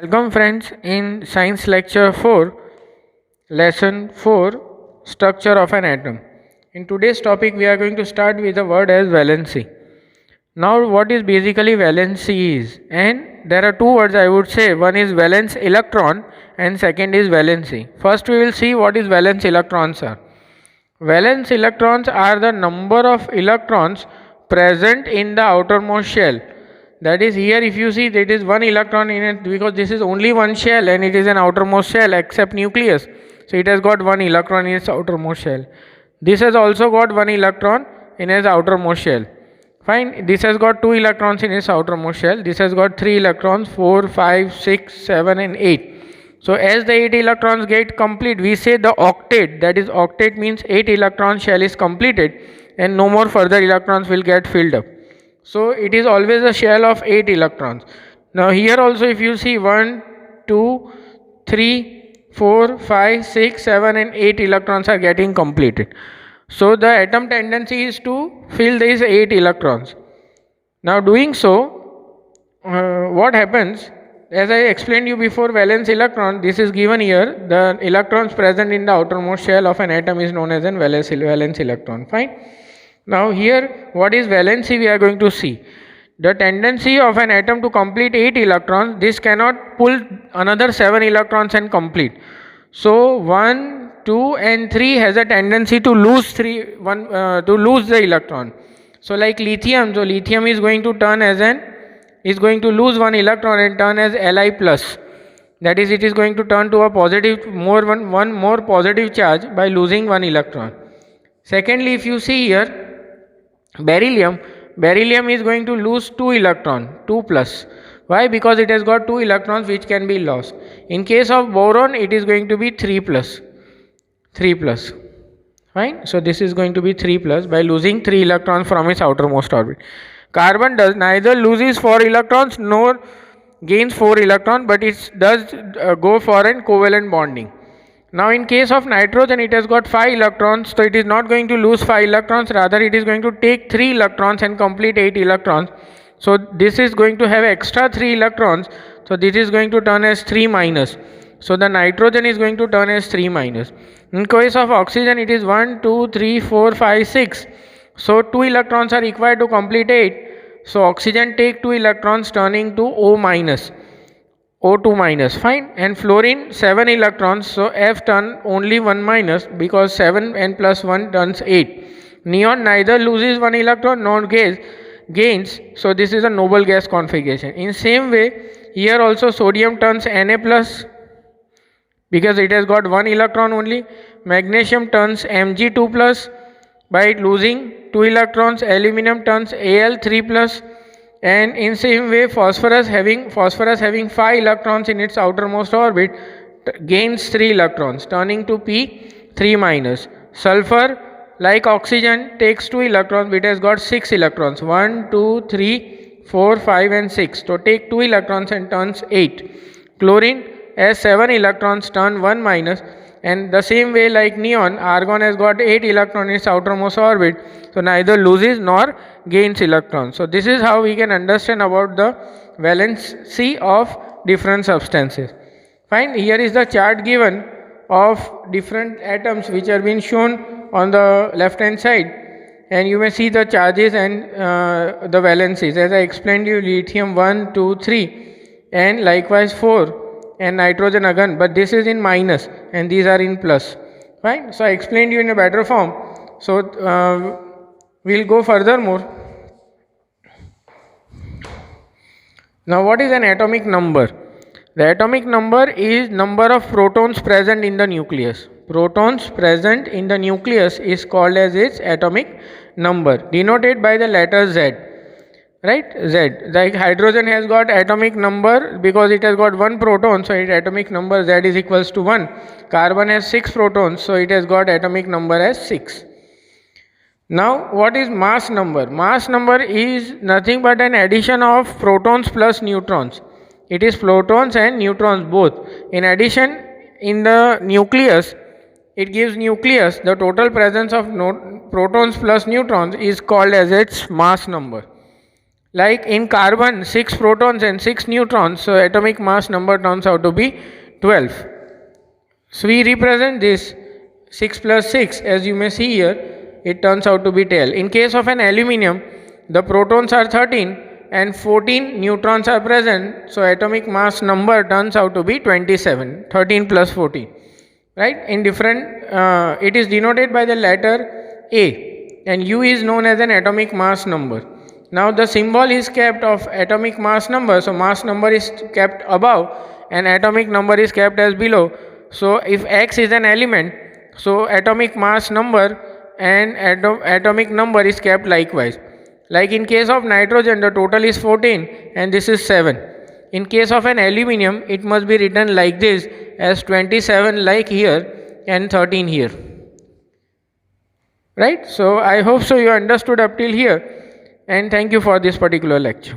Welcome friends in science lecture 4, lesson 4, structure of an atom. In today's topic we are going to start with the word as valency. Now what is basically valency is, and there are two words I would say, one is valence electron and second is valency. First we will see what is valence electrons are. Valence electrons are the number of electrons present in the outermost shell. That is, here if you see, there is one electron in it because this is only one shell and it is an outermost shell except nucleus. So it has got one electron in its outermost shell. This has also got one electron in its outermost shell. Fine. This has got two electrons in its outermost shell. This has got three electrons, 4, 5, 6, 7 and 8. So as the 8 electrons get complete, we say the octet, that is octet means 8 electron shell is completed and no more further electrons will get filled up. So it is always a shell of 8 electrons. Now here also if you see 1, 2, 3, 4, 5, 6, 7 and 8 electrons are getting completed. So the atom tendency is to fill these 8 electrons. Now doing so, what happens? As I explained you before, valence electron, this is given here, the electrons present in the outermost shell of an atom is known as a valence electron. Fine. Now here, what is valency we are going to see. The tendency of an atom to complete 8 electrons, this cannot pull another 7 electrons and complete. So 1, 2 and 3 has a tendency to lose the electron. So like lithium, so lithium is going to turn as going to lose one electron and turn as Li plus. That is, it is going to turn to a positive, one more positive charge by losing one electron. Secondly, if you see here, beryllium is going to lose 2 electron, 2 plus. Why? Because it has got 2 electrons which can be lost. In case of boron, it is going to be 3 plus. Fine. So this is going to be 3 plus by losing 3 electrons from its outermost orbit. Carbon does neither loses 4 electrons nor gains 4 electrons, but it does go for an covalent bonding. Now in case of nitrogen, it has got 5 electrons, so it is not going to lose 5 electrons, rather it is going to take 3 electrons and complete 8 electrons. So this is going to have extra 3 electrons, so this is going to turn as 3 minus. So the nitrogen is going to turn as 3 minus. In case of oxygen, it is 1, 2, 3, 4, 5, 6. So 2 electrons are required to complete 8. So oxygen take 2 electrons turning to O minus. O2 minus, fine. And fluorine 7 electrons, so F turn only 1 minus because 7 and plus 1 turns 8. Neon neither loses 1 electron nor gains, so this is a noble gas configuration. In same way, here also sodium turns Na plus because it has got 1 electron only. Magnesium turns Mg2 plus by losing 2 electrons. Aluminum turns Al3 plus. And in same way, phosphorus having 5 electrons in its outermost orbit gains 3 electrons turning to P3 minus. Sulfur, like oxygen, takes 2 electrons, but it has got 6 electrons, 1, 2, 3, 4, 5 and 6. So take 2 electrons and turns 8. Chlorine has 7 electrons, turn 1 minus. And the same way like neon, argon has got 8 electrons in its outermost orbit, so neither loses nor gains electrons. So this is how we can understand about the valency of different substances. Fine. Here is the chart given of different atoms which are being shown on the left hand side, and you may see the charges and the valencies. As I explained you, lithium 1, 2, 3 and likewise 4. And nitrogen again, but this is in minus and these are in plus. Fine. So I explained you in a better form. So we'll go furthermore. Now what is an atomic number? The atomic number is number of protons present in the nucleus. Protons present in the nucleus is called as its atomic number, denoted by the letter Z. Right, Z. Like hydrogen has got atomic number because it has got 1 proton, so its atomic number Z is equals to 1. Carbon has 6 protons, so it has got atomic number as 6. Now what is mass number? Mass number is nothing but an addition of protons plus neutrons. It is protons and neutrons both. In addition, in the nucleus, it gives nucleus, the total presence of protons plus neutrons is called as its mass number. Like in carbon, 6 protons and 6 neutrons, so atomic mass number turns out to be 12. So we represent this 6 plus 6, as you may see here, it turns out to be 12. In case of an aluminium, the protons are 13 and 14 neutrons are present, so atomic mass number turns out to be 27. 13 plus 14, right? In different, it is denoted by the letter A, and U is known as an atomic mass number. Now the symbol is kept of atomic mass number, so mass number is kept above and atomic number is kept as below. So if X is an element, so atomic mass number and atomic number is kept likewise. Like in case of nitrogen, the total is 14 and this is 7. In case of an aluminium, it must be written like this, as 27 like here and 13 here. Right? So I hope so you understood up till here, and thank you for this particular lecture.